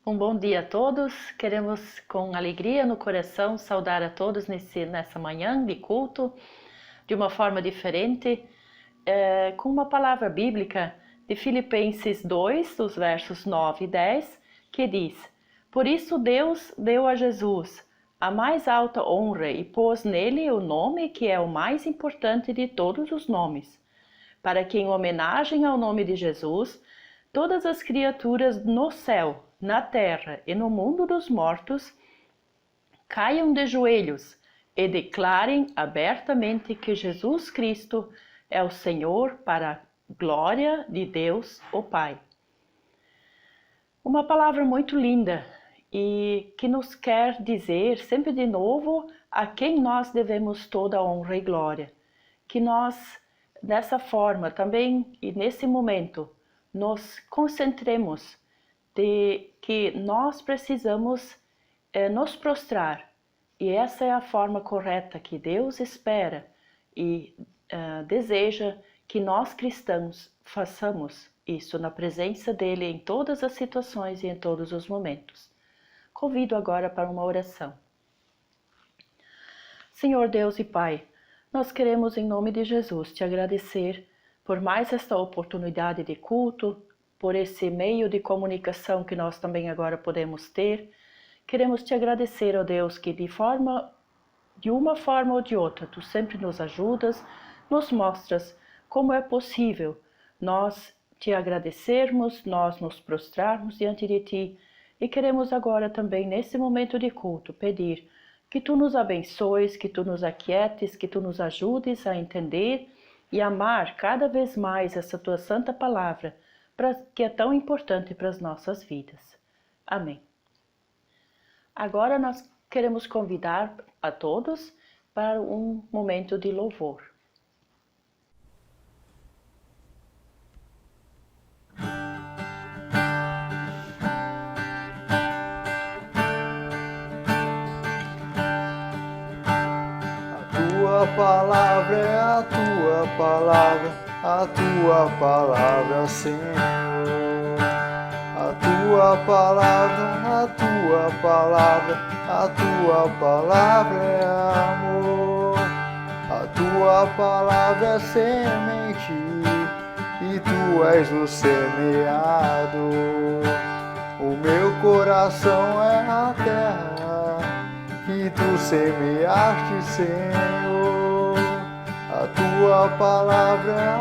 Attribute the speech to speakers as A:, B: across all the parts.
A: Um bom dia a todos. Queremos, com alegria no coração, saudar a todos nessa manhã de culto, de uma forma diferente, com uma palavra bíblica de Filipenses 2, dos versos 9 e 10, que diz: Por isso Deus deu a Jesus a mais alta honra e pôs nele o nome que é o mais importante de todos os nomes, para que, em homenagem ao nome de Jesus, todas as criaturas no céu, na terra e no mundo dos mortos caiam de joelhos e declarem abertamente que Jesus Cristo é o Senhor, para a glória de Deus, o Pai. Uma palavra muito linda e que nos quer dizer sempre de novo a quem nós devemos toda a honra e glória. Que nós, dessa forma também e nesse momento, nos concentremos de que nós precisamos nos prostrar. E essa é a forma correta que Deus espera e deseja que nós cristãos façamos isso na presença dele em todas as situações e em todos os momentos. Convido agora para uma oração. Senhor Deus e Pai, nós queremos em nome de Jesus te agradecer por mais esta oportunidade de culto, por esse meio de comunicação que nós também agora podemos ter. Queremos te agradecer, ó Deus, que de uma forma ou de outra, tu sempre nos ajudas, nos mostras como é possível nós te agradecermos, nós nos prostrarmos diante de ti, e queremos agora também, nesse momento de culto, pedir que tu nos abençoes, que tu nos aquietes, que tu nos ajudes a entender e amar cada vez mais essa tua santa palavra, que é tão importante para as nossas vidas. Amém. Agora nós queremos convidar a todos para um momento de louvor.
B: A tua palavra é a tua palavra, Senhor. A tua palavra é amor. A tua palavra é semente e tu és o semeado. O meu coração é a terra que tu semeaste, Senhor. A tua palavra,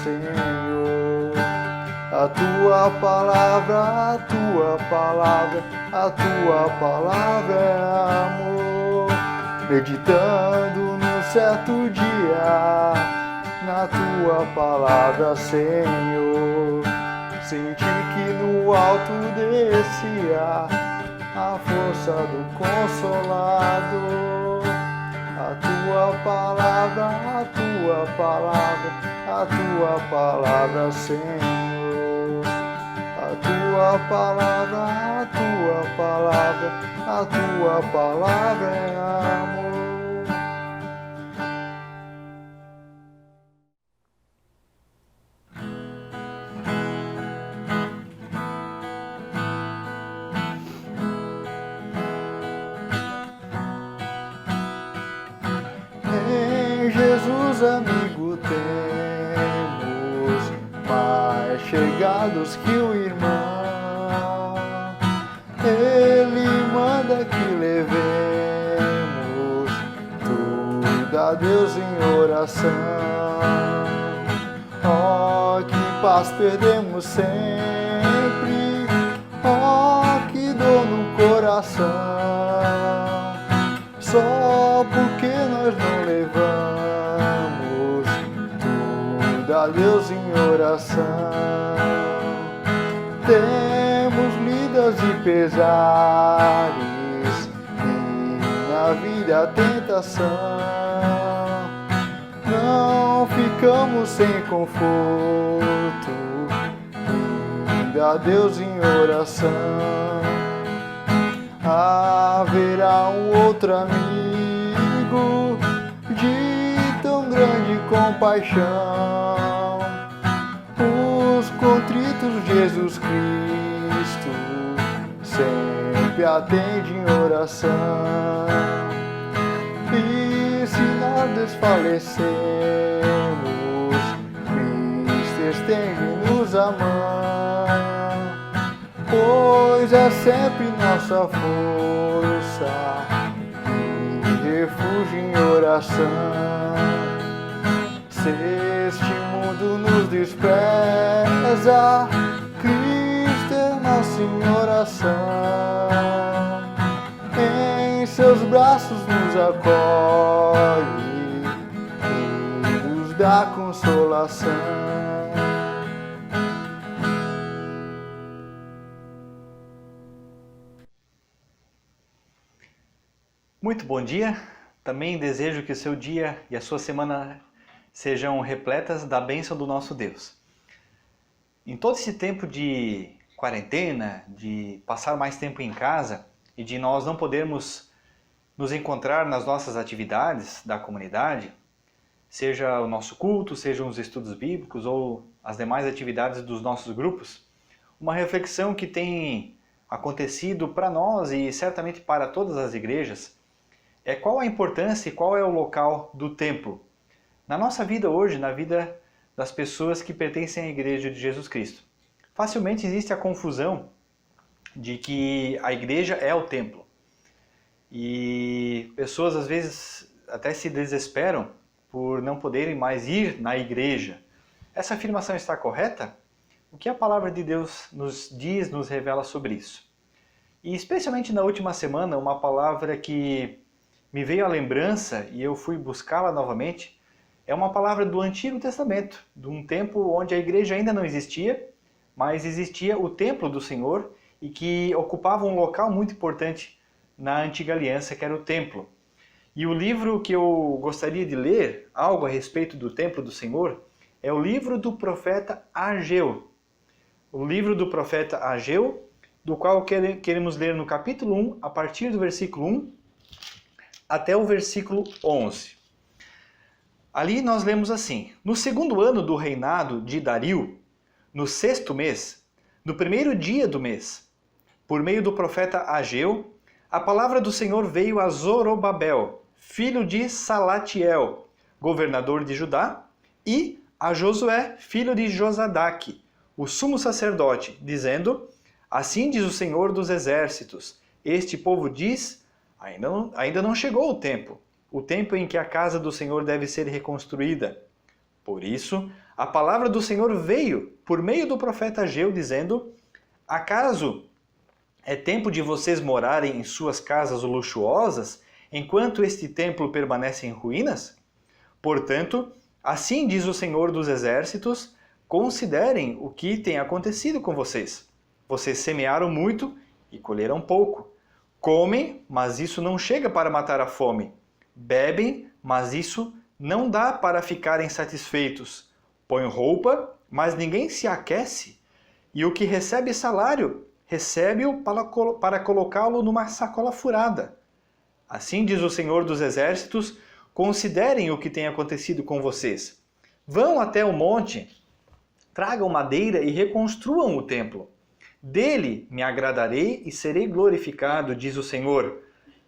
B: Senhor. A tua palavra é amor. Meditando num certo dia na tua palavra, Senhor, senti que no alto descia a força do Consolador. A tua palavra, Senhor. A tua palavra é amor. Jesus, amigo, temos mais chegados que o irmão. Ele manda que levemos tudo a Deus em oração. Oh, que paz perdemos sempre, oh, que dor no coração. Só porque nós não levamos tudo a Deus em oração. Temos lidas e pesares e na vida a tentação. Não ficamos sem conforto, indo a Deus em oração. Haverá um outro amigo de tão grande compaixão, os contritos Jesus Cristo sempre atende em oração. E se nós desfalecemos, Cristo estende-nos a mão, pois é sempre nossa força e refúgio em oração. Se este mundo nos despreza, Cristo é nossa em oração. Em seus braços nos acolhe e nos dá consolação.
C: Muito bom dia. Também desejo que o seu dia e a sua semana sejam repletas da bênção do nosso Deus. Em todo esse tempo de quarentena, de passar mais tempo em casa e de nós não podermos nos encontrar nas nossas atividades da comunidade, seja o nosso culto, sejam os estudos bíblicos ou as demais atividades dos nossos grupos, uma reflexão que tem acontecido para nós e certamente para todas as igrejas é qual a importância e qual é o local do templo na nossa vida hoje, na vida das pessoas que pertencem à Igreja de Jesus Cristo. Facilmente existe a confusão de que a igreja é o templo. E pessoas às vezes até se desesperam por não poderem mais ir na igreja. Essa afirmação está correta? O que a palavra de Deus nos diz, nos revela sobre isso? E especialmente na última semana, uma palavra que me veio à lembrança e eu fui buscá-la novamente, é uma palavra do Antigo Testamento, de um tempo onde a igreja ainda não existia, mas existia o templo do Senhor e que ocupava um local muito importante na Antiga Aliança, que era o templo. E o livro que eu gostaria de ler, algo a respeito do templo do Senhor, é o livro do profeta Ageu. O livro do profeta Ageu, do qual queremos ler no capítulo 1, a partir do versículo 1 até o versículo 11. Ali nós lemos assim: no segundo ano do reinado de Dario, no 6º mês, no primeiro dia do mês, por meio do profeta Ageu, a palavra do Senhor veio a Zorobabel, filho de Salatiel, governador de Judá, e a Josué, filho de Josadaque, o sumo sacerdote, dizendo: assim diz o Senhor dos exércitos, este povo diz, ainda não chegou o tempo em que a casa do Senhor deve ser reconstruída. Por isso, a palavra do Senhor veio por meio do profeta Ageu, dizendo: acaso é tempo de vocês morarem em suas casas luxuosas, enquanto este templo permanece em ruínas? Portanto, assim diz o Senhor dos exércitos, considerem o que tem acontecido com vocês. Vocês semearam muito e colheram pouco. Comem, mas isso não chega para matar a fome. Bebem, mas isso não dá para ficarem satisfeitos. Põem roupa, mas ninguém se aquece. E o que recebe salário, recebe-o para colocá-lo numa sacola furada. Assim diz o Senhor dos exércitos, considerem o que tem acontecido com vocês. Vão até o monte, tragam madeira e reconstruam o templo. Dele me agradarei e serei glorificado, diz o Senhor.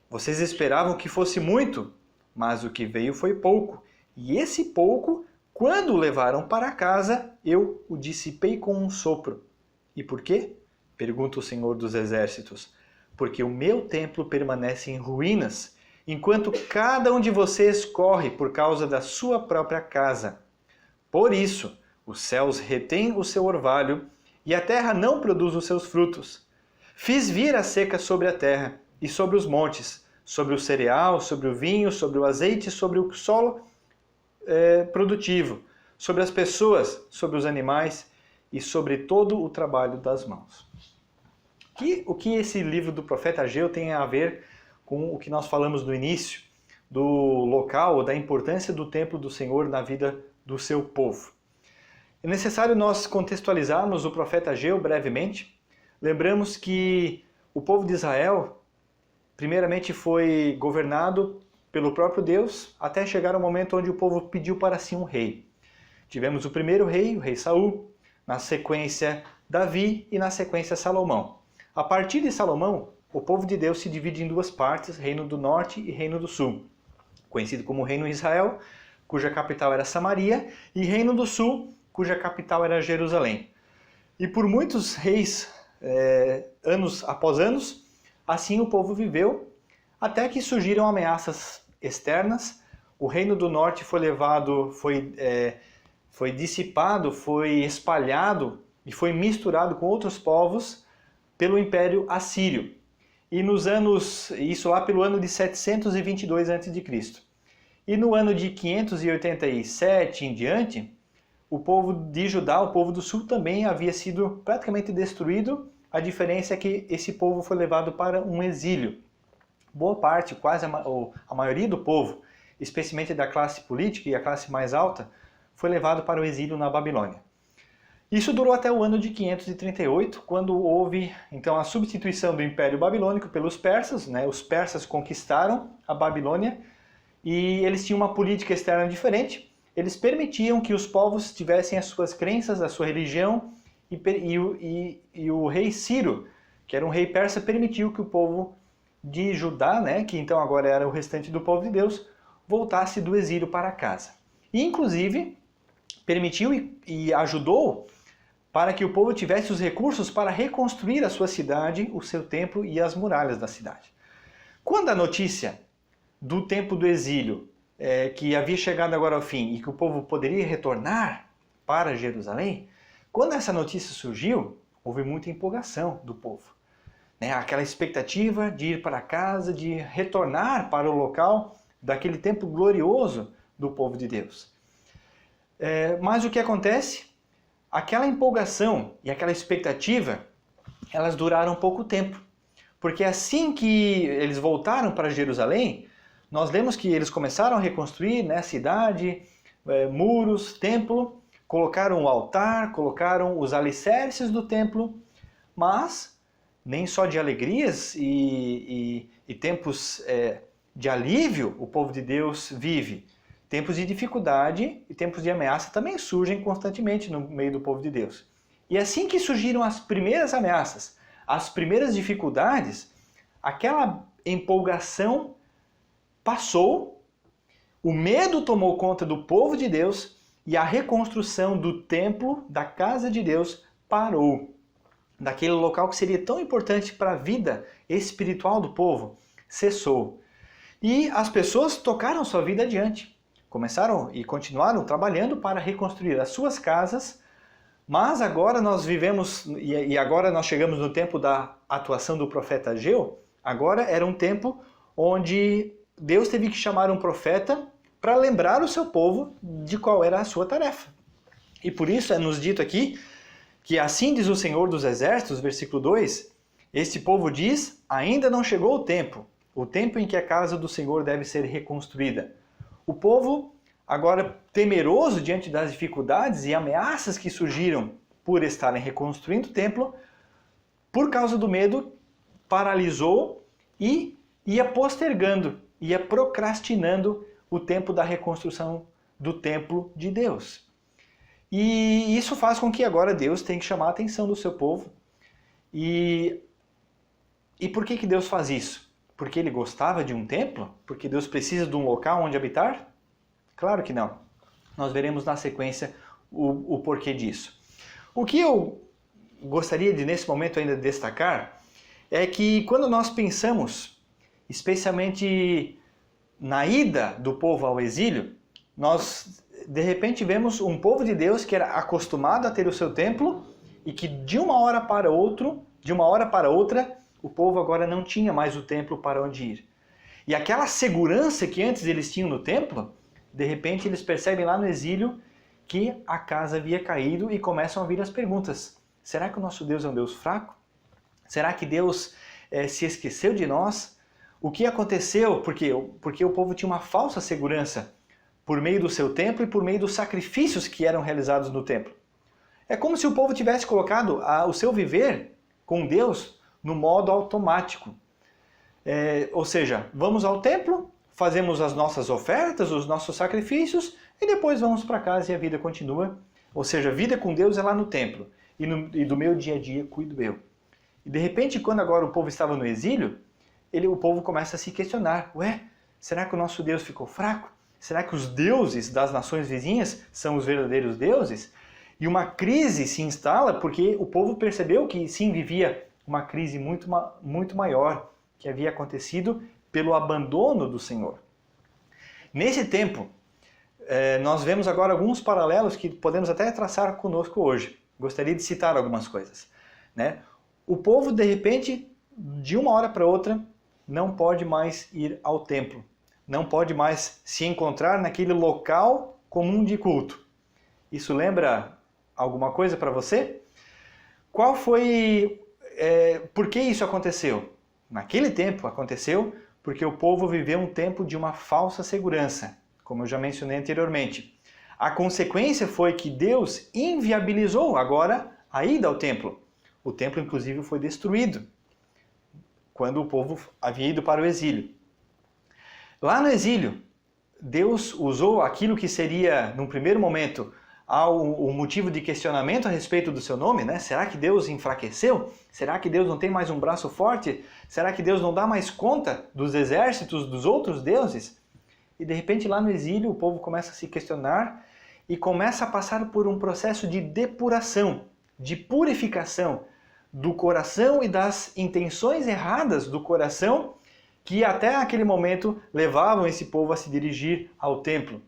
C: Vocês esperavam que fosse muito, mas o que veio foi pouco. E esse pouco, quando o levaram para casa, eu o dissipei com um sopro. E por quê? Pergunta o Senhor dos exércitos. Porque o meu templo permanece em ruínas, enquanto cada um de vocês corre por causa da sua própria casa. Por isso, os céus retêm o seu orvalho e a terra não produz os seus frutos. Fiz vir a seca sobre a terra e sobre os montes, sobre o cereal, sobre o vinho, sobre o azeite, sobre o solo produtivo, sobre as pessoas, sobre os animais e sobre todo o trabalho das mãos. O que esse livro do profeta Ageu tem a ver com o que nós falamos no início, do local, da importância do templo do Senhor na vida do seu povo? É necessário nós contextualizarmos o profeta Ageu brevemente. Lembramos que o povo de Israel, primeiramente, foi governado pelo próprio Deus, até chegar ao momento onde o povo pediu para si um rei. Tivemos o primeiro rei, o rei Saul. na sequência Davi e na sequência Salomão. A partir de Salomão, o povo de Deus se divide em duas partes, Reino do Norte e Reino do Sul, conhecido como Reino de Israel, cuja capital era Samaria, e Reino do Sul, cuja capital era Jerusalém. E por muitos reis, anos após anos, assim o povo viveu, até que surgiram ameaças externas. O Reino do Norte foi levado, foi dissipado, foi espalhado e foi misturado com outros povos pelo Império Assírio. E isso lá pelo ano de 722 a.C. E no ano de 587 em diante, o povo de Judá, o povo do sul, também havia sido praticamente destruído. A diferença é que esse povo foi levado para um exílio. Boa parte, quase a maioria do povo, especialmente da classe política e a classe mais alta, foi levado para o exílio na Babilônia. Isso durou até o ano de 538, quando houve então a substituição do Império Babilônico pelos persas. Os persas conquistaram a Babilônia e eles tinham uma política externa diferente. Eles permitiam que os povos tivessem as suas crenças, a sua religião, e o rei Ciro, que era um rei persa, permitiu que o povo de Judá, que então agora era o restante do povo de Deus, voltasse do exílio para casa. E inclusive permitiu e ajudou para que o povo tivesse os recursos para reconstruir a sua cidade, o seu templo e as muralhas da cidade. Quando a notícia do tempo do exílio, que havia chegado agora ao fim e que o povo poderia retornar para Jerusalém, quando essa notícia surgiu, houve muita empolgação do povo. Aquela expectativa de ir para casa, de retornar para o local daquele tempo glorioso do povo de Deus. Mas o que acontece? Aquela empolgação e aquela expectativa, elas duraram pouco tempo. Porque assim que eles voltaram para Jerusalém, nós lemos que eles começaram a reconstruir a cidade, muros, templo, colocaram o altar, colocaram os alicerces do templo, mas nem só de alegrias e tempos de alívio o povo de Deus vive. Tempos de dificuldade e tempos de ameaça também surgem constantemente no meio do povo de Deus. E assim que surgiram as primeiras ameaças, as primeiras dificuldades, aquela empolgação passou, o medo tomou conta do povo de Deus e a reconstrução do templo, da casa de Deus, parou. Daquele local que seria tão importante para a vida espiritual do povo, cessou. E as pessoas tocaram sua vida adiante. Começaram e continuaram trabalhando para reconstruir as suas casas, mas agora nós vivemos, e agora nós chegamos no tempo da atuação do profeta Ageu. Agora era um tempo onde Deus teve que chamar um profeta para lembrar o seu povo de qual era a sua tarefa. E por isso é nos dito aqui que assim diz o Senhor dos Exércitos, versículo 2, este povo diz, ainda não chegou o tempo em que a casa do Senhor deve ser reconstruída. O povo, agora temeroso diante das dificuldades e ameaças que surgiram por estarem reconstruindo o templo, por causa do medo, paralisou e ia postergando, ia procrastinando o tempo da reconstrução do templo de Deus. E isso faz com que agora Deus tenha que chamar a atenção do seu povo. E por que Deus faz isso? Porque ele gostava de um templo? Porque Deus precisa de um local onde habitar? Claro que não. Nós veremos na sequência o porquê disso. O que eu gostaria de, nesse momento, ainda destacar é que quando nós pensamos, especialmente na ida do povo ao exílio, nós de repente vemos um povo de Deus que era acostumado a ter o seu templo e que de uma hora para outra, o povo agora não tinha mais o templo para onde ir. E aquela segurança que antes eles tinham no templo, de repente eles percebem lá no exílio que a casa havia caído e começam a vir as perguntas. Será que o nosso Deus é um Deus fraco? Será que Deus se esqueceu de nós? O que aconteceu? Porque o povo tinha uma falsa segurança por meio do seu templo e por meio dos sacrifícios que eram realizados no templo. É como se o povo tivesse colocado o seu viver com Deus no modo automático. Ou seja, vamos ao templo, fazemos as nossas ofertas, os nossos sacrifícios e depois vamos para casa e a vida continua. Ou seja, a vida com Deus é lá no templo. E do meu dia a dia cuido eu. E de repente, quando agora o povo estava no exílio, o povo começa a se questionar. Ué, será que o nosso Deus ficou fraco? Será que os deuses das nações vizinhas são os verdadeiros deuses? E uma crise se instala porque o povo percebeu que sim, vivia uma crise muito maior que havia acontecido pelo abandono do Senhor. Nesse tempo, nós vemos agora alguns paralelos que podemos até traçar conosco hoje. Gostaria de citar algumas coisas, né? O povo, de repente, de uma hora para outra, não pode mais ir ao templo. Não pode mais se encontrar naquele local comum de culto. Isso lembra alguma coisa para você? Qual foi... por que isso aconteceu? Naquele tempo aconteceu porque o povo viveu um tempo de uma falsa segurança, como eu já mencionei anteriormente. A consequência foi que Deus inviabilizou agora a ida ao templo. O templo, inclusive, foi destruído quando o povo havia ido para o exílio. Lá no exílio, Deus usou aquilo que seria, num primeiro momento, o motivo de questionamento a respeito do seu nome, né? Será que Deus enfraqueceu? Será que Deus não tem mais um braço forte? Será que Deus não dá mais conta dos exércitos dos outros deuses? E de repente lá no exílio o povo começa a se questionar e começa a passar por um processo de depuração, de purificação do coração e das intenções erradas do coração que até aquele momento levavam esse povo a se dirigir ao templo.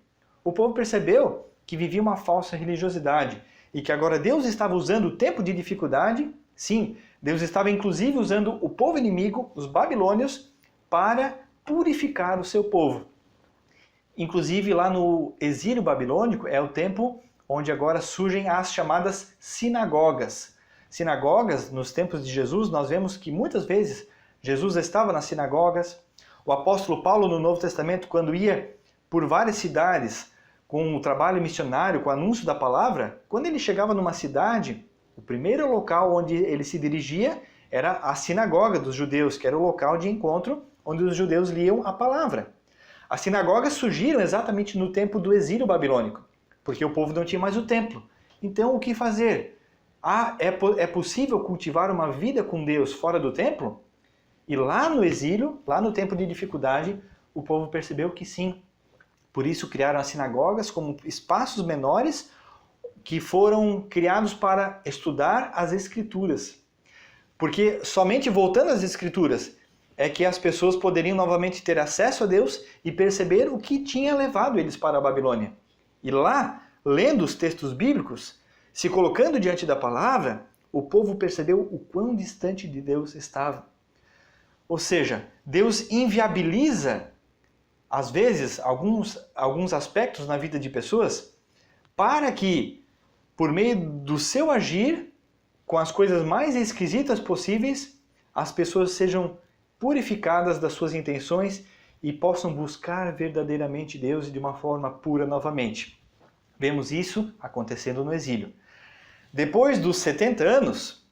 C: O povo percebeu que vivia uma falsa religiosidade e que agora Deus estava usando o tempo de dificuldade, sim, Deus estava inclusive usando o povo inimigo, os babilônios, para purificar o seu povo. Inclusive lá no exílio babilônico é o tempo onde agora surgem as chamadas sinagogas. Sinagogas, nos tempos de Jesus, nós vemos que muitas vezes Jesus estava nas sinagogas. O apóstolo Paulo no Novo Testamento, quando ia por várias cidades com o trabalho missionário, com o anúncio da palavra, quando ele chegava numa cidade, o primeiro local onde ele se dirigia era a sinagoga dos judeus, que era o local de encontro onde os judeus liam a palavra. As sinagogas surgiram exatamente no tempo do exílio babilônico, porque o povo não tinha mais o templo. Então, o que fazer? É possível cultivar uma vida com Deus fora do templo? E lá no exílio, lá no tempo de dificuldade, o povo percebeu que sim. Por isso criaram as sinagogas como espaços menores que foram criados para estudar as Escrituras. Porque somente voltando às Escrituras é que as pessoas poderiam novamente ter acesso a Deus e perceber o que tinha levado eles para a Babilônia. E lá, lendo os textos bíblicos, se colocando diante da palavra, o povo percebeu o quão distante de Deus estava. Ou seja, Deus inviabiliza, às vezes, alguns aspectos na vida de pessoas para que, por meio do seu agir, com as coisas mais esquisitas possíveis, as pessoas sejam purificadas das suas intenções e possam buscar verdadeiramente Deus de uma forma pura novamente. Vemos isso acontecendo no exílio. Depois dos 70 anos,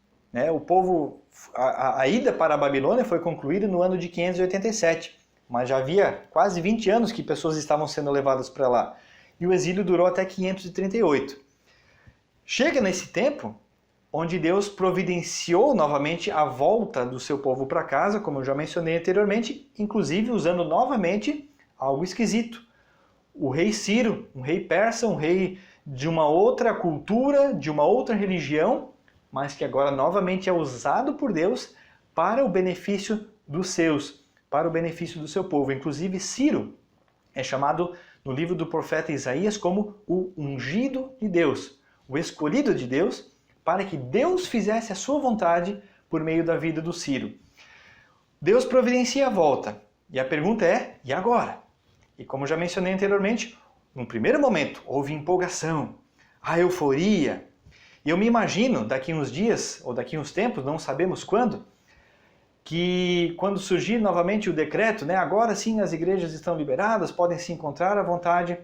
C: o povo, a ida para a Babilônia foi concluída no ano de 587, mas já havia quase 20 anos que pessoas estavam sendo levadas para lá. E o exílio durou até 538. Chega nesse tempo onde Deus providenciou novamente a volta do seu povo para casa, como eu já mencionei anteriormente, inclusive usando novamente algo esquisito. O rei Ciro, um rei persa, um rei de uma outra cultura, de uma outra religião, mas que agora novamente é usado por Deus para o benefício dos seus, para o benefício do seu povo. Inclusive Ciro é chamado no livro do profeta Isaías como o ungido de Deus, o escolhido de Deus, para que Deus fizesse a sua vontade por meio da vida do Ciro. Deus providencia a volta. E a pergunta é, e agora? E como já mencionei anteriormente, no primeiro momento houve empolgação, a euforia. E eu me imagino, daqui uns dias, ou daqui uns tempos, não sabemos quando, que quando surgir novamente o decreto, agora sim as igrejas estão liberadas, podem se encontrar à vontade.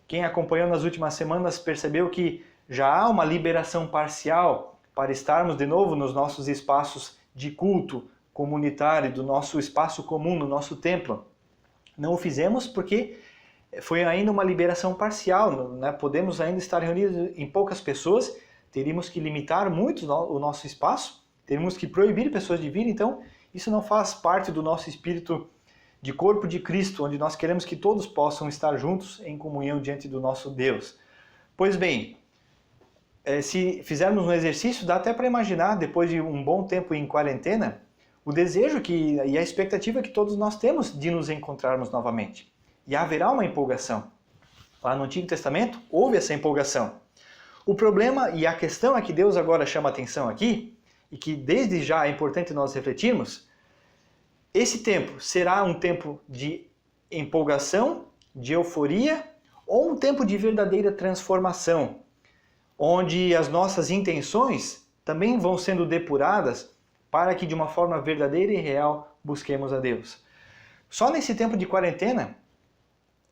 C: Quem acompanhou nas últimas semanas percebeu que já há uma liberação parcial para estarmos de novo nos nossos espaços de culto comunitário, do nosso espaço comum, no nosso templo. Não o fizemos porque foi ainda uma liberação parcial, né? Podemos ainda estar reunidos em poucas pessoas, teríamos que limitar muito o nosso espaço, teríamos que proibir pessoas de vir, então isso não faz parte do nosso espírito de corpo de Cristo, onde nós queremos que todos possam estar juntos em comunhão diante do nosso Deus. Pois bem, se fizermos um exercício, dá até para imaginar, depois de um bom tempo em quarentena, o desejo e a expectativa que todos nós temos de nos encontrarmos novamente. E haverá uma empolgação. Lá no Antigo Testamento, houve essa empolgação. O problema e a questão é que Deus agora chama a atenção aqui, e que desde já é importante nós refletirmos, esse tempo será um tempo de empolgação, de euforia, ou um tempo de verdadeira transformação, onde as nossas intenções também vão sendo depuradas para que de uma forma verdadeira e real busquemos a Deus. Só nesse tempo de quarentena,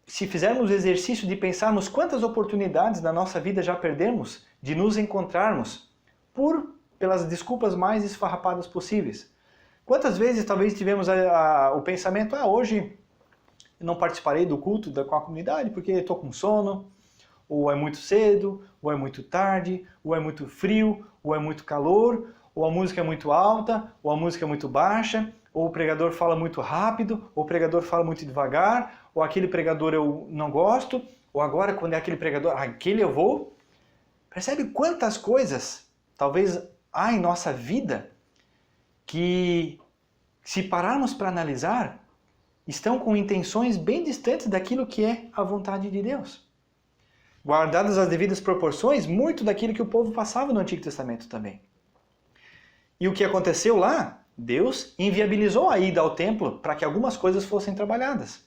C: se fizermos o exercício de pensarmos quantas oportunidades na nossa vida já perdemos de nos encontrarmos pelas desculpas mais esfarrapadas possíveis. Quantas vezes talvez tivemos o pensamento, hoje eu não participarei do culto com a comunidade porque estou com sono, ou é muito cedo, ou é muito tarde, ou é muito frio, ou é muito calor, ou a música é muito alta, ou a música é muito baixa, ou o pregador fala muito rápido, ou o pregador fala muito devagar, ou aquele pregador eu não gosto, ou agora quando é aquele pregador, aquele eu vou. Percebe quantas coisas talvez há em nossa vida que, se pararmos para analisar, estão com intenções bem distantes daquilo que é a vontade de Deus. Guardadas as devidas proporções, muito daquilo que o povo passava no Antigo Testamento também. E o que aconteceu lá? Deus inviabilizou a ida ao templo para que algumas coisas fossem trabalhadas.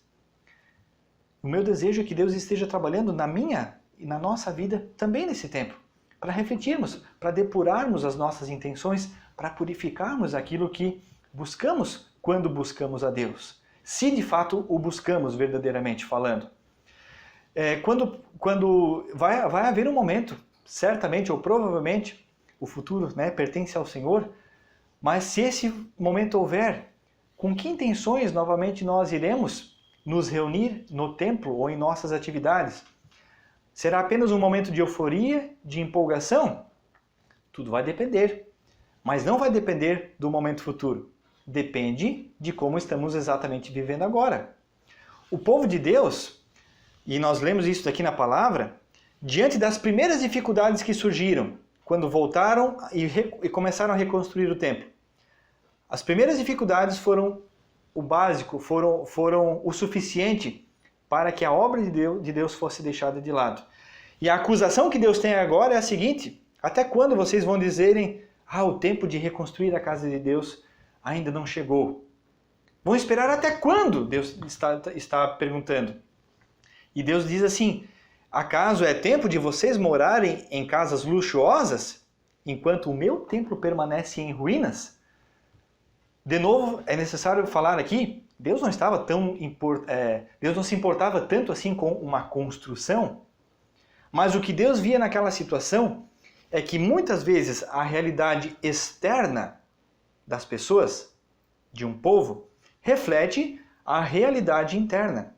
C: O meu desejo é que Deus esteja trabalhando na minha e na nossa vida também nesse tempo, para refletirmos, para depurarmos as nossas intenções, para purificarmos aquilo que buscamos quando buscamos a Deus. Se de fato o buscamos verdadeiramente falando. Quando vai haver um momento, certamente ou provavelmente, o futuro pertence ao Senhor, mas se esse momento houver, com que intenções novamente nós iremos nos reunir no templo ou em nossas atividades? Será apenas um momento de euforia, de empolgação? Tudo vai depender, mas não vai depender do momento futuro. Depende de como estamos exatamente vivendo agora. O povo de Deus, e nós lemos isso aqui na palavra, diante das primeiras dificuldades que surgiram, quando voltaram e começaram a reconstruir o templo. As primeiras dificuldades foram o básico, foram o suficiente para que a obra de Deus fosse deixada de lado. E a acusação que Deus tem agora é a seguinte: até quando vocês vão dizerem, o tempo de reconstruir a casa de Deus ainda não chegou? Vão esperar até quando? Deus está perguntando. E Deus diz assim: acaso é tempo de vocês morarem em casas luxuosas, enquanto o meu templo permanece em ruínas? De novo, é necessário falar aqui, Deus não se importava tanto assim com uma construção, mas o que Deus via naquela situação é que muitas vezes a realidade externa das pessoas, de um povo, reflete a realidade interna.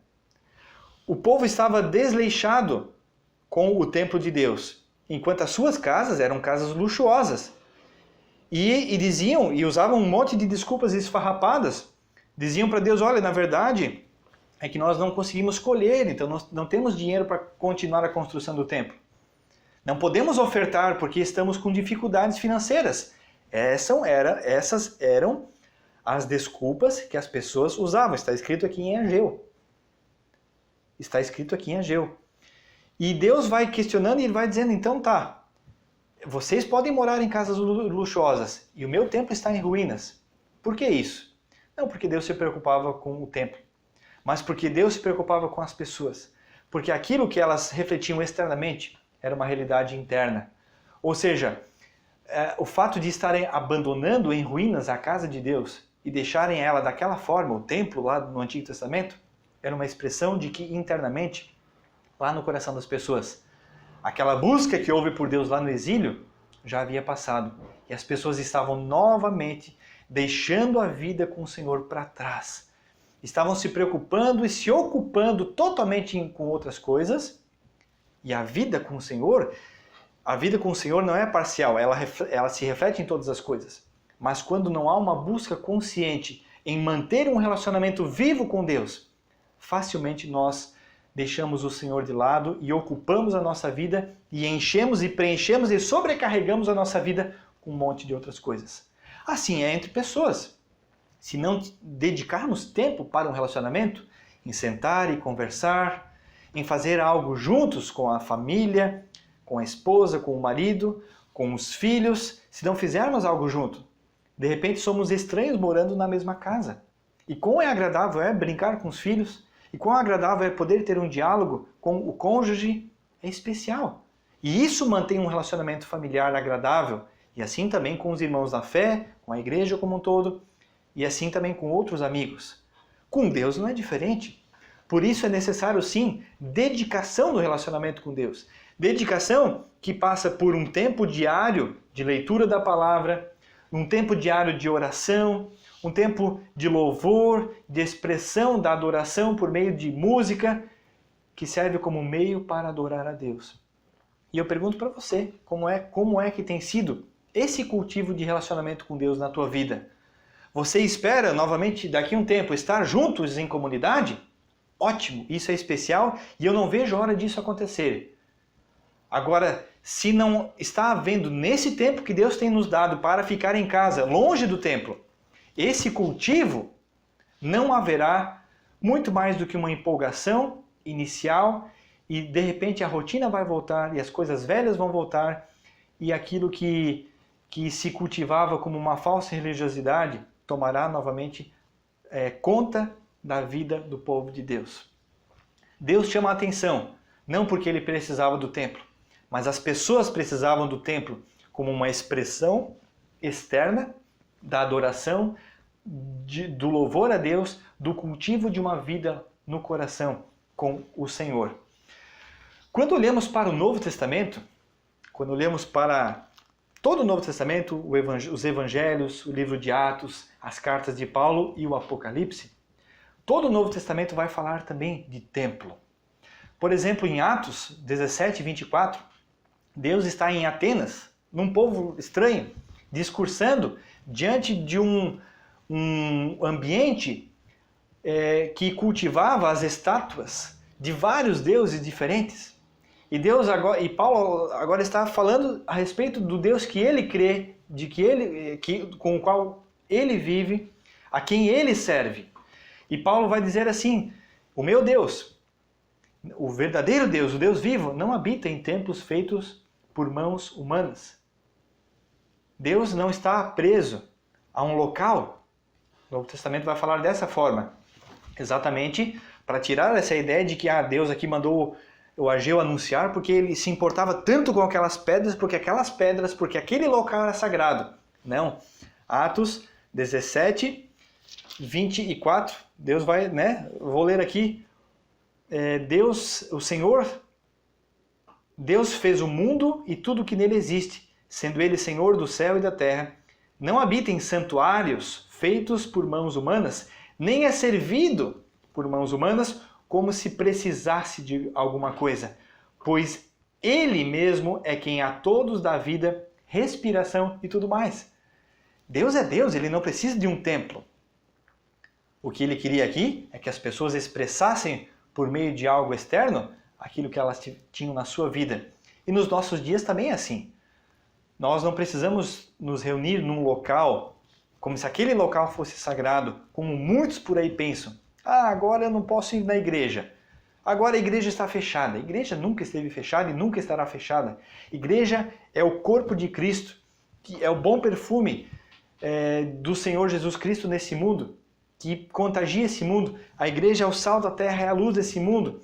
C: O povo estava desleixado com o templo de Deus, enquanto as suas casas eram casas luxuosas. E diziam, e usavam um monte de desculpas esfarrapadas. Diziam para Deus, olha, na verdade, é que nós não conseguimos colher, então nós não temos dinheiro para continuar a construção do templo. Não podemos ofertar porque estamos com dificuldades financeiras. Essas eram as desculpas que as pessoas usavam. Está escrito aqui em Ageu. Está escrito aqui em Ageu. E Deus vai questionando e ele vai dizendo, então tá, vocês podem morar em casas luxuosas e o meu templo está em ruínas. Por que isso? Não porque Deus se preocupava com o templo, mas porque Deus se preocupava com as pessoas. Porque aquilo que elas refletiam externamente era uma realidade interna. Ou seja, o fato de estarem abandonando em ruínas a casa de Deus e deixarem ela daquela forma, o templo lá no Antigo Testamento, era uma expressão de que internamente, lá no coração das pessoas, aquela busca que houve por Deus lá no exílio já havia passado. E as pessoas estavam novamente deixando a vida com o Senhor para trás. estavam se preocupando e se ocupando totalmente com outras coisas, e a vida com o Senhor não é parcial, ela se reflete em todas as coisas. Mas quando não há uma busca consciente em manter um relacionamento vivo com Deus, facilmente nós deixamos o Senhor de lado e ocupamos a nossa vida e enchemos e preenchemos e sobrecarregamos a nossa vida com um monte de outras coisas. Assim é entre pessoas. Se não dedicarmos tempo para um relacionamento, em sentar e conversar, em fazer algo juntos com a família, com a esposa, com o marido, com os filhos, se não fizermos algo junto, de repente somos estranhos morando na mesma casa. E quão agradável é brincar com os filhos, e quão agradável é poder ter um diálogo com o cônjuge, é especial. E isso mantém um relacionamento familiar agradável, e assim também com os irmãos da fé, com a igreja como um todo, e assim também com outros amigos. Com Deus não é diferente. Por isso é necessário, sim, dedicação no relacionamento com Deus. Dedicação que passa por um tempo diário de leitura da palavra, um tempo diário de oração, um tempo de louvor, de expressão da adoração por meio de música, que serve como meio para adorar a Deus. E eu pergunto para você, como é que tem sido esse cultivo de relacionamento com Deus na tua vida? Você espera, novamente, daqui a um tempo, estar juntos em comunidade? Ótimo, isso é especial e eu não vejo a hora disso acontecer. Agora, se não está havendo nesse tempo que Deus tem nos dado para ficar em casa, longe do templo, esse cultivo, não haverá muito mais do que uma empolgação inicial e de repente a rotina vai voltar e as coisas velhas vão voltar e aquilo que se cultivava como uma falsa religiosidade tomará novamente conta da vida do povo de Deus. Deus chama a atenção, não porque ele precisava do templo, mas as pessoas precisavam do templo como uma expressão externa da adoração, do louvor a Deus, do cultivo de uma vida no coração com o Senhor. Quando olhamos para o Novo Testamento, quando olhamos para todo o Novo Testamento, os Evangelhos, o livro de Atos, as cartas de Paulo e o Apocalipse, todo o Novo Testamento vai falar também de templo. Por exemplo, em Atos 17, 24, Deus está em Atenas, num povo estranho, discursando diante de um ambiente que cultivava as estátuas de vários deuses diferentes. E Paulo agora está falando a respeito do Deus que ele crê, com o qual ele vive, a quem ele serve. E Paulo vai dizer assim: o meu Deus, o verdadeiro Deus, o Deus vivo, não habita em templos feitos por mãos humanas. Deus não está preso a um local. O Novo Testamento vai falar dessa forma, exatamente para tirar essa ideia de que Deus aqui mandou o Ageu anunciar porque ele se importava tanto com aquelas pedras, porque aquele local era sagrado. Não. Atos 17, 24, Deus vai, vou ler aqui. Deus fez o mundo e tudo que nele existe, sendo ele Senhor do céu e da terra. Não habita em santuários feitos por mãos humanas, nem é servido por mãos humanas como se precisasse de alguma coisa, pois ele mesmo é quem a todos dá vida, respiração e tudo mais. Deus é Deus, ele não precisa de um templo. O que ele queria aqui é que as pessoas expressassem por meio de algo externo aquilo que elas tinham na sua vida. E nos nossos dias também é assim. Nós não precisamos nos reunir num local como se aquele local fosse sagrado, como muitos por aí pensam. Agora eu não posso ir na igreja. Agora a igreja está fechada. A igreja nunca esteve fechada e nunca estará fechada. Igreja é o corpo de Cristo, que é o bom perfume do Senhor Jesus Cristo nesse mundo, que contagia esse mundo. A igreja é o sal da terra, é a luz desse mundo.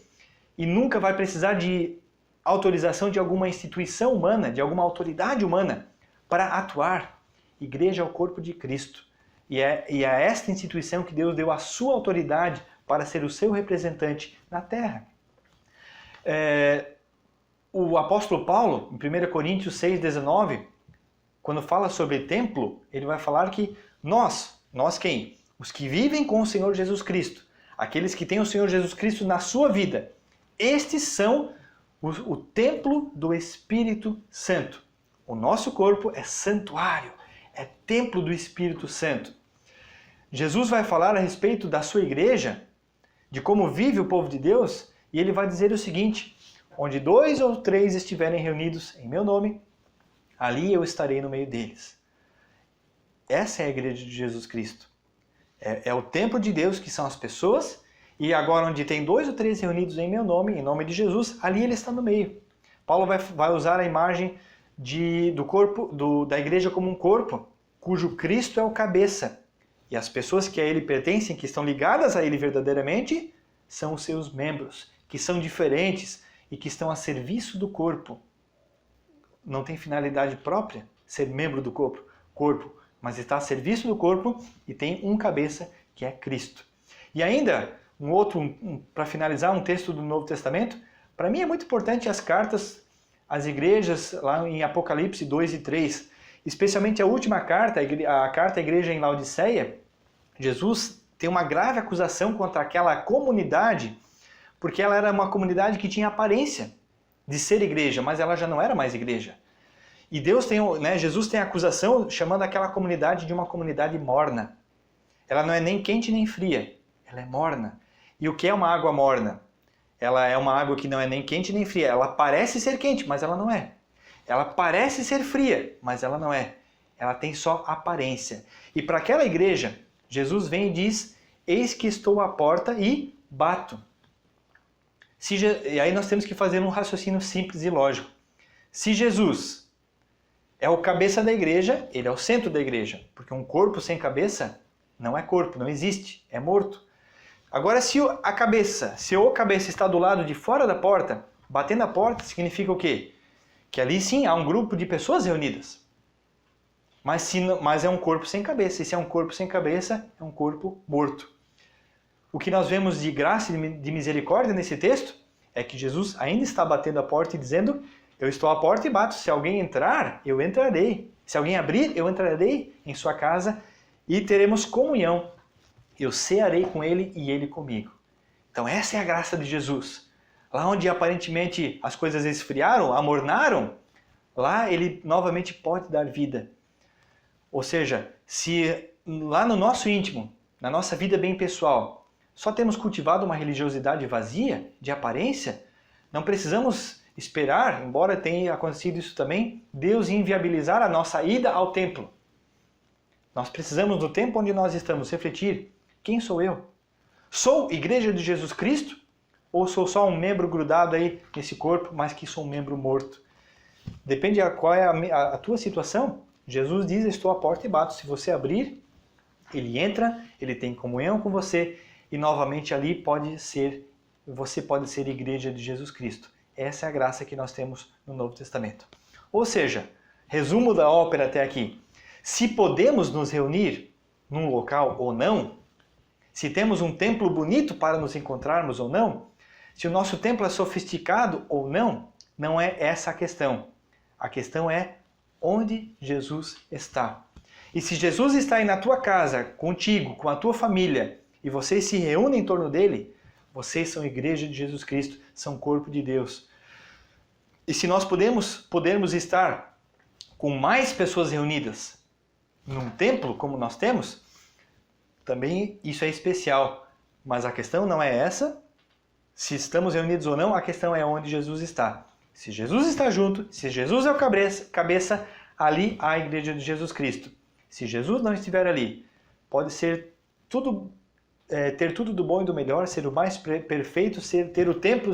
C: E nunca vai precisar de autorização de alguma instituição humana, de alguma autoridade humana, para atuar. Igreja é o corpo de Cristo. E é esta instituição que Deus deu a sua autoridade para ser o seu representante na terra. O apóstolo Paulo, em 1 Coríntios 6,19, quando fala sobre templo, ele vai falar que nós quem? os que vivem com o Senhor Jesus Cristo, aqueles que têm o Senhor Jesus Cristo na sua vida, estes são o templo do Espírito Santo. O nosso corpo é santuário, é templo do Espírito Santo. Jesus vai falar a respeito da sua igreja, de como vive o povo de Deus, e ele vai dizer o seguinte: onde 2 ou 3 estiverem reunidos em meu nome, ali eu estarei no meio deles. Essa é a igreja de Jesus Cristo. É o templo de Deus, que são as pessoas, e agora onde tem 2 ou 3 reunidos em meu nome, em nome de Jesus, ali ele está no meio. Paulo vai usar a imagem do corpo, da igreja como um corpo, cujo Cristo é o cabeça. E as pessoas que a ele pertencem, que estão ligadas a ele verdadeiramente, são os seus membros, que são diferentes e que estão a serviço do corpo. Não tem finalidade própria ser membro do corpo, mas está a serviço do corpo e tem um cabeça, que é Cristo. E ainda, para finalizar, um texto do Novo Testamento. Para mim é muito importante as cartas às igrejas, lá em Apocalipse 2 e 3. Especialmente a última carta, a carta à igreja em Laodiceia. Jesus tem uma grave acusação contra aquela comunidade, porque ela era uma comunidade que tinha aparência de ser igreja, mas ela já não era mais igreja. E Jesus tem a acusação chamando aquela comunidade de uma comunidade morna. Ela não é nem quente nem fria, ela é morna. E o que é uma água morna? Ela é uma água que não é nem quente nem fria. Ela parece ser quente, mas ela não é. Ela parece ser fria, mas ela não é. Ela tem só aparência. E para aquela igreja, Jesus vem e diz: eis que estou à porta e bato. E aí nós temos que fazer um raciocínio simples e lógico. Se Jesus é o cabeça da igreja, ele é o centro da igreja. Porque um corpo sem cabeça não é corpo, não existe, é morto. Agora, se o cabeça está do lado de fora da porta, batendo a porta, significa o quê? Que ali sim há um grupo de pessoas reunidas. Mas é um corpo sem cabeça. E se é um corpo sem cabeça, é um corpo morto. O que nós vemos de graça e de misericórdia nesse texto é que Jesus ainda está batendo a porta e dizendo: eu estou à porta e bato. Se alguém entrar, eu entrarei. Se alguém abrir, eu entrarei em sua casa e teremos comunhão. Eu cearei com ele e ele comigo. Então essa é a graça de Jesus. Lá onde aparentemente as coisas esfriaram, amornaram, lá ele novamente pode dar vida. Ou seja, se lá no nosso íntimo, na nossa vida bem pessoal, só temos cultivado uma religiosidade vazia, de aparência, não precisamos esperar, embora tenha acontecido isso também, Deus inviabilizar a nossa ida ao templo. Nós precisamos, no tempo onde nós estamos, refletir: quem sou eu? Sou igreja de Jesus Cristo? Ou sou só um membro grudado aí nesse corpo, mas que sou um membro morto? Depende de qual é a tua situação. Jesus diz: estou à porta e bato. Se você abrir, ele entra, ele tem comunhão com você e novamente ali você pode ser igreja de Jesus Cristo. Essa é a graça que nós temos no Novo Testamento. Ou seja, resumo da ópera até aqui. Se podemos nos reunir num local ou não, se temos um templo bonito para nos encontrarmos ou não, se o nosso templo é sofisticado ou não, não é essa a questão. A questão é onde Jesus está. E se Jesus está aí na tua casa, contigo, com a tua família, e vocês se reúnem em torno dele, vocês são igreja de Jesus Cristo, são corpo de Deus. E se nós pudermos estar com mais pessoas reunidas num templo como nós temos, também isso é especial. Mas a questão não é essa, se estamos reunidos ou não, a questão é onde Jesus está. Se Jesus está junto, se Jesus é o cabeça, ali há a igreja de Jesus Cristo. Se Jesus não estiver ali, pode ser ter tudo do bom e do melhor, ser o mais perfeito, ter o templo.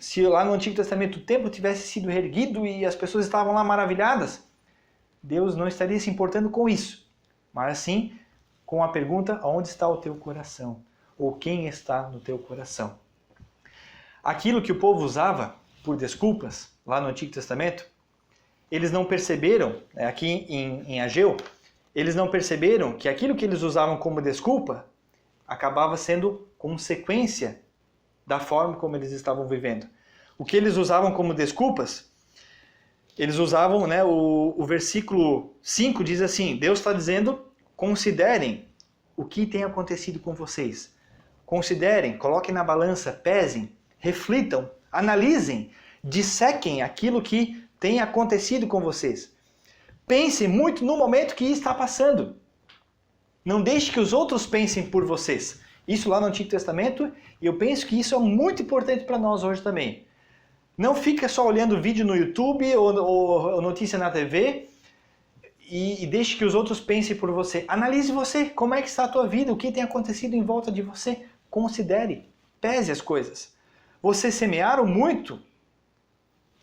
C: Se lá no Antigo Testamento o templo tivesse sido erguido e as pessoas estavam lá maravilhadas, Deus não estaria se importando com isso, mas sim com a pergunta: onde está o teu coração? Ou quem está no teu coração? Aquilo que o povo usava por desculpas lá no Antigo Testamento, eles não perceberam, aqui em Ageu, eles não perceberam que aquilo que eles usavam como desculpa acabava sendo consequência da forma como eles estavam vivendo. O que eles usavam como desculpas, eles usavam, o versículo 5 diz assim: Deus está dizendo: considerem o que tem acontecido com vocês. Considerem, coloquem na balança, pesem, reflitam, analisem, dissequem aquilo que tem acontecido com vocês. Pensem muito no momento que está passando. Não deixe que os outros pensem por vocês. Isso lá no Antigo Testamento, e eu penso que isso é muito importante para nós hoje também. Não fica só olhando vídeo no YouTube ou notícia na TV e deixe que os outros pensem por você. Analise você, como é que está a tua vida, o que tem acontecido em volta de você. Considere, pese as coisas. Vocês semearam muito,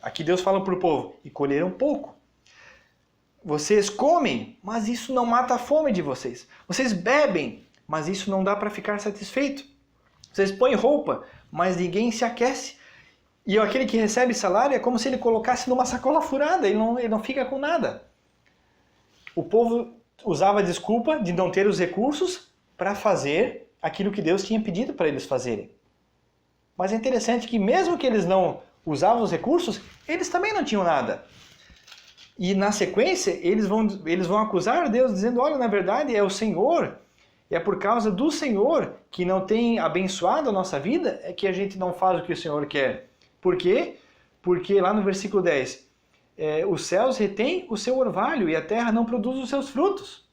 C: aqui Deus fala para o povo, e colheram pouco. Vocês comem, mas isso não mata a fome de vocês. Vocês bebem, mas isso não dá para ficar satisfeito. Vocês põem roupa, mas ninguém se aquece. E aquele que recebe salário é como se ele colocasse numa sacola furada, ele não fica com nada. O povo usava a desculpa de não ter os recursos para fazer aquilo que Deus tinha pedido para eles fazerem. Mas é interessante que mesmo que eles não usavam os recursos, eles também não tinham nada. E na sequência, eles vão acusar Deus dizendo, olha, na verdade é o Senhor, é por causa do Senhor que não tem abençoado a nossa vida, é que a gente não faz o que o Senhor quer. Por quê? Porque lá no versículo 10, os céus retêm o seu orvalho e a terra não produz os seus frutos.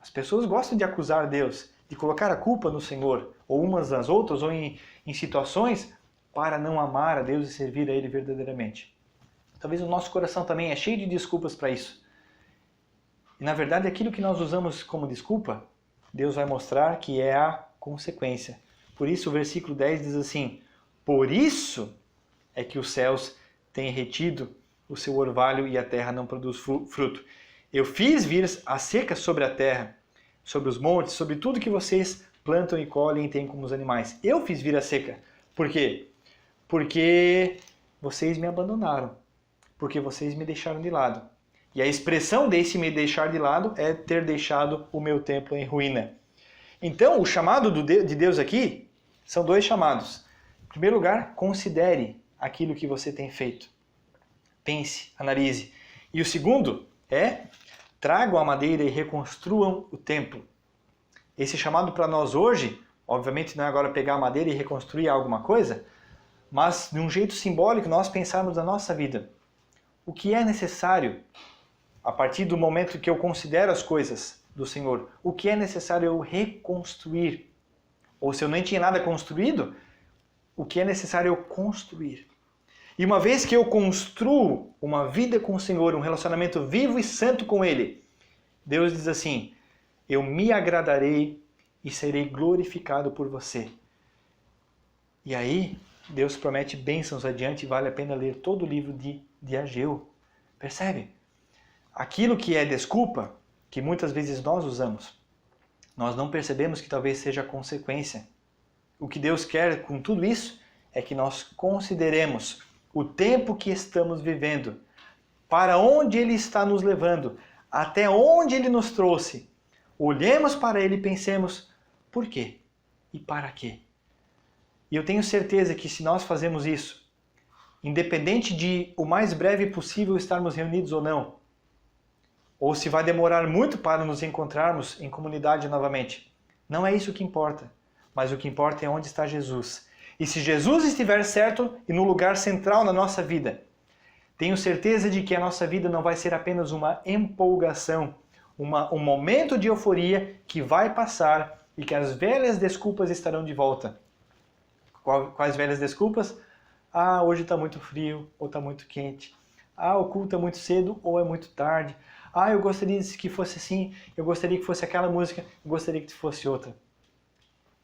C: As pessoas gostam de acusar Deus, de colocar a culpa no Senhor, ou umas nas outras, ou em situações, para não amar a Deus e servir a Ele verdadeiramente. Talvez o nosso coração também é cheio de desculpas para isso. E na verdade aquilo que nós usamos como desculpa, Deus vai mostrar que é a consequência. Por isso o versículo 10 diz assim, por isso é que os céus têm retido o seu orvalho e a terra não produz fruto. Eu fiz vir a seca sobre a terra, sobre os montes, sobre tudo que vocês plantam e colhem e têm como os animais. Eu fiz vir a seca. Por quê? Porque vocês me abandonaram. Porque vocês me deixaram de lado. E a expressão desse me deixar de lado é ter deixado o meu templo em ruína. Então, o chamado de Deus aqui são dois chamados. Em primeiro lugar, considere aquilo que você tem feito. Pense, analise. E o segundo é, tragam a madeira e reconstruam o templo. Esse chamado para nós hoje, obviamente não é agora pegar a madeira e reconstruir alguma coisa, mas de um jeito simbólico nós pensarmos na nossa vida. O que é necessário, a partir do momento que eu considero as coisas do Senhor, o que é necessário eu reconstruir? Ou se eu nem tinha nada construído, o que é necessário eu construir? E uma vez que eu construo uma vida com o Senhor, um relacionamento vivo e santo com Ele, Deus diz assim, eu me agradarei e serei glorificado por você. E aí, Deus promete bênçãos adiante e vale a pena ler todo o livro de Ageu. Percebe? Aquilo que é desculpa, que muitas vezes nós usamos, nós não percebemos que talvez seja a consequência. O que Deus quer com tudo isso é que nós consideremos o tempo que estamos vivendo, para onde Ele está nos levando, até onde Ele nos trouxe. Olhemos para Ele e pensemos, por quê? E para quê? E eu tenho certeza que se nós fazemos isso, independente de o mais breve possível estarmos reunidos ou não, ou se vai demorar muito para nos encontrarmos em comunidade novamente, não é isso que importa, mas o que importa é onde está Jesus. E se Jesus estiver certo e no lugar central na nossa vida, tenho certeza de que a nossa vida não vai ser apenas uma empolgação, um momento de euforia que vai passar e que as velhas desculpas estarão de volta. Quais velhas desculpas? Ah, hoje está muito frio ou está muito quente. Ah, o culto é muito cedo ou é muito tarde. Ah, eu gostaria que fosse assim, eu gostaria que fosse aquela música, eu gostaria que fosse outra.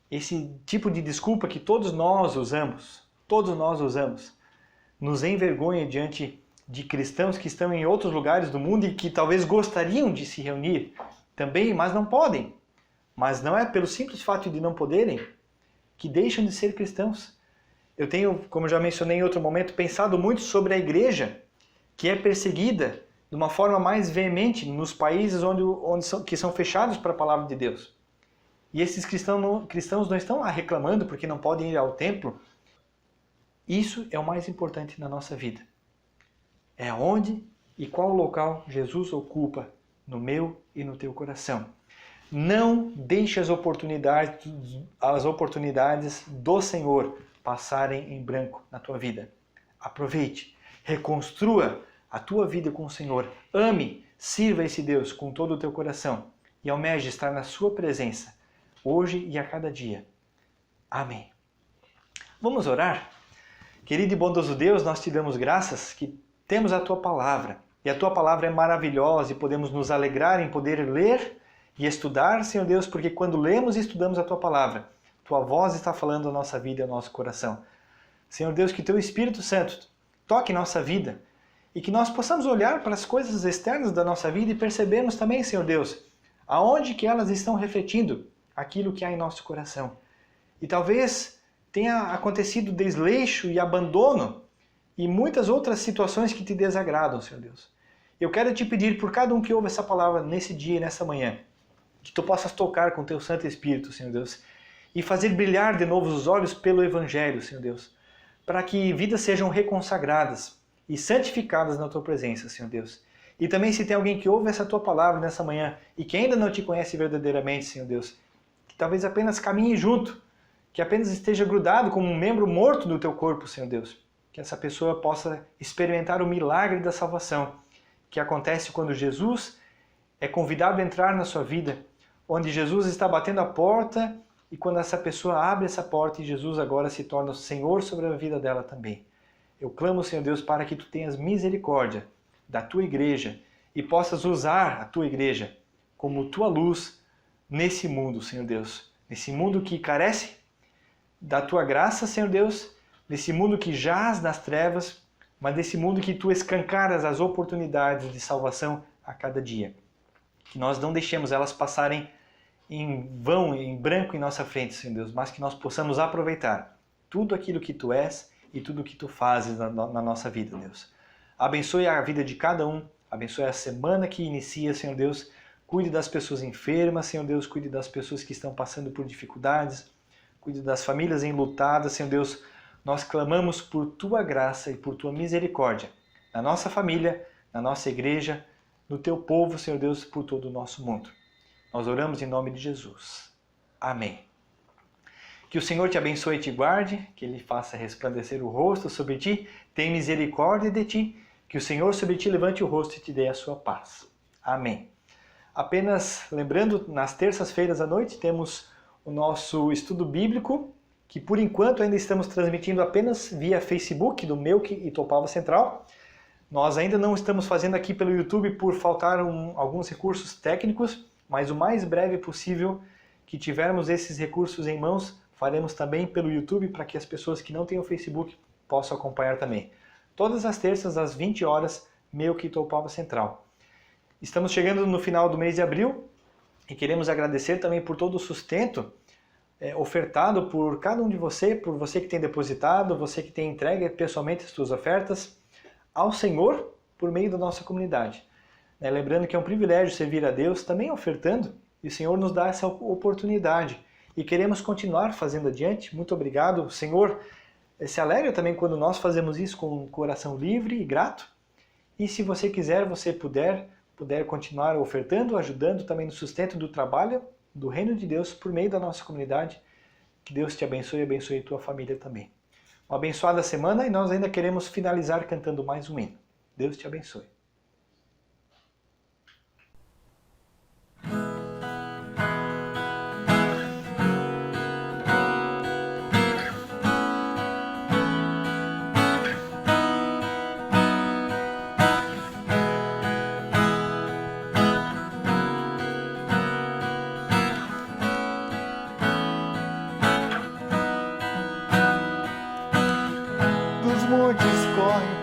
C: Esse tipo de desculpa que todos nós usamos, nos envergonha diante de cristãos que estão em outros lugares do mundo e que talvez gostariam de se reunir também, mas não podem. Mas não é pelo simples fato de não poderem que deixam de ser cristãos. Eu tenho, como já mencionei em outro momento, pensado muito sobre a igreja que é perseguida de uma forma mais veemente nos países que são fechados para a palavra de Deus. E esses cristãos não estão lá reclamando porque não podem ir ao templo. Isso é o mais importante na nossa vida. É onde e qual local Jesus ocupa no meu e no teu coração. Não deixe as oportunidades do Senhor passarem em branco na tua vida. Aproveite, reconstrua a tua vida com o Senhor. Ame, sirva esse Deus com todo o teu coração e almeje estar na sua presença, hoje e a cada dia. Amém. Vamos orar? Querido e bondoso Deus, nós te damos graças que temos a tua palavra. E a tua palavra é maravilhosa e podemos nos alegrar em poder ler e estudar, Senhor Deus, porque quando lemos e estudamos a tua palavra, tua voz está falando a nossa vida e ao nosso coração. Senhor Deus, que teu Espírito Santo toque nossa vida e que nós possamos olhar para as coisas externas da nossa vida e percebermos também, Senhor Deus, aonde que elas estão refletindo aquilo que há em nosso coração. E talvez tenha acontecido desleixo e abandono e muitas outras situações que te desagradam, Senhor Deus. Eu quero te pedir por cada um que ouve essa palavra nesse dia e nessa manhã, que tu possas tocar com teu Santo Espírito, Senhor Deus, e fazer brilhar de novo os olhos pelo Evangelho, Senhor Deus, para que vidas sejam reconsagradas e santificadas na tua presença, Senhor Deus. E também se tem alguém que ouve essa tua palavra nessa manhã e que ainda não te conhece verdadeiramente, Senhor Deus, que talvez apenas caminhe junto, que apenas esteja grudado como um membro morto do teu corpo, Senhor Deus, que essa pessoa possa experimentar o milagre da salvação, que acontece quando Jesus é convidado a entrar na sua vida, onde Jesus está batendo a porta e quando essa pessoa abre essa porta e Jesus agora se torna o Senhor sobre a vida dela também. Eu clamo, Senhor Deus, para que tu tenhas misericórdia da tua igreja e possas usar a tua igreja como tua luz nesse mundo, Senhor Deus. Nesse mundo que carece da tua graça, Senhor Deus, nesse mundo que jaz nas trevas, mas nesse mundo que tu escancaras as oportunidades de salvação a cada dia. Que nós não deixemos elas passarem em vão, em branco em nossa frente, Senhor Deus, mas que nós possamos aproveitar tudo aquilo que tu és e tudo o que tu fazes na nossa vida, Deus. Abençoe a vida de cada um, abençoe a semana que inicia, Senhor Deus. Cuide das pessoas enfermas, Senhor Deus, cuide das pessoas que estão passando por dificuldades, cuide das famílias enlutadas, Senhor Deus. Nós clamamos por tua graça e por tua misericórdia na nossa família, na nossa igreja, no teu povo, Senhor Deus, por todo o nosso mundo. Nós oramos em nome de Jesus. Amém. Que o Senhor te abençoe e te guarde, que Ele faça resplandecer o rosto sobre ti, tenha misericórdia de ti, que o Senhor sobre ti levante o rosto e te dê a sua paz. Amém. Apenas lembrando, nas terças-feiras à noite temos o nosso estudo bíblico, que por enquanto ainda estamos transmitindo apenas via Facebook do Melk e Topava Central. Nós ainda não estamos fazendo aqui pelo YouTube por faltar alguns recursos técnicos, mas o mais breve possível que tivermos esses recursos em mãos, faremos também pelo YouTube para que as pessoas que não têm o Facebook possam acompanhar também. Todas as terças às 20 horas, Melk e Topava Central. Estamos chegando no final do mês de abril e queremos agradecer também por todo o sustento ofertado por cada um de você, por você que tem depositado, você que tem entregue pessoalmente as suas ofertas ao Senhor por meio da nossa comunidade. Lembrando que é um privilégio servir a Deus também ofertando, e o Senhor nos dá essa oportunidade. E queremos continuar fazendo adiante. Muito obrigado. O Senhor se alegra também quando nós fazemos isso com um coração livre e grato. E se você quiser, você puder continuar ofertando, ajudando também no sustento do trabalho do Reino de Deus por meio da nossa comunidade. Que Deus te abençoe e abençoe a tua família também. Uma abençoada semana e nós ainda queremos finalizar cantando mais um hino. Deus te abençoe.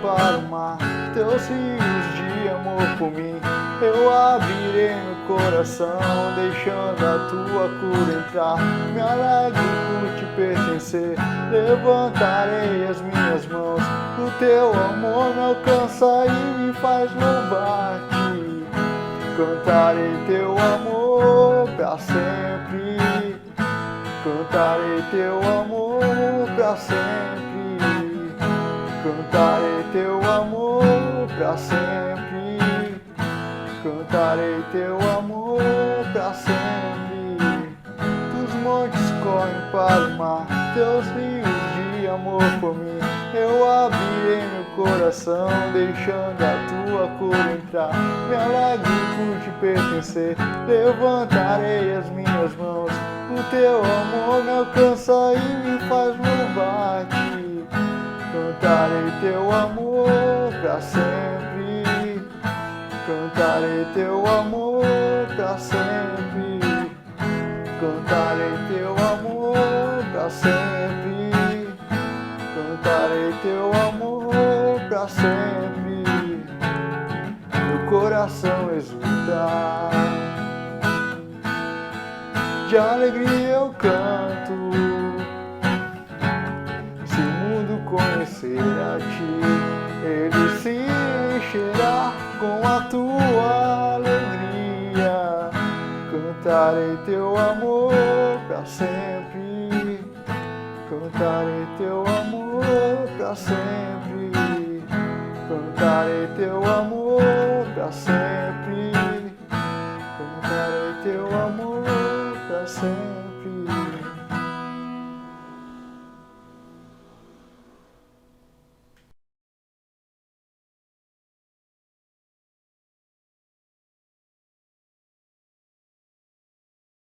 B: Para o mar, teus rios de amor por mim, eu abrirei meu coração, deixando a tua cura entrar. Me alegro por te pertencer, levantarei as minhas mãos. O teu amor me alcança e me faz louvar-te. Cantarei teu amor para sempre, cantarei teu amor para sempre. Cantarei teu amor pra sempre, cantarei teu amor pra sempre. para o mar, teus rios de amor por mim. Eu abrirei meu coração, deixando a tua cor entrar. Me alegro por te pertencer, levantarei as minhas mãos. O teu amor me alcança e me faz louvar-te. Cantarei teu amor pra sempre. Cantarei teu amor pra sempre. Cantarei teu amor pra sempre. Cantarei teu amor pra sempre. Meu coração exulta, de alegria eu canto. Se o mundo conhecer a ti, ele se encherá com a tua alegria. Cantarei teu amor pra sempre. Cantarei teu amor pra sempre. Cantarei teu amor pra sempre.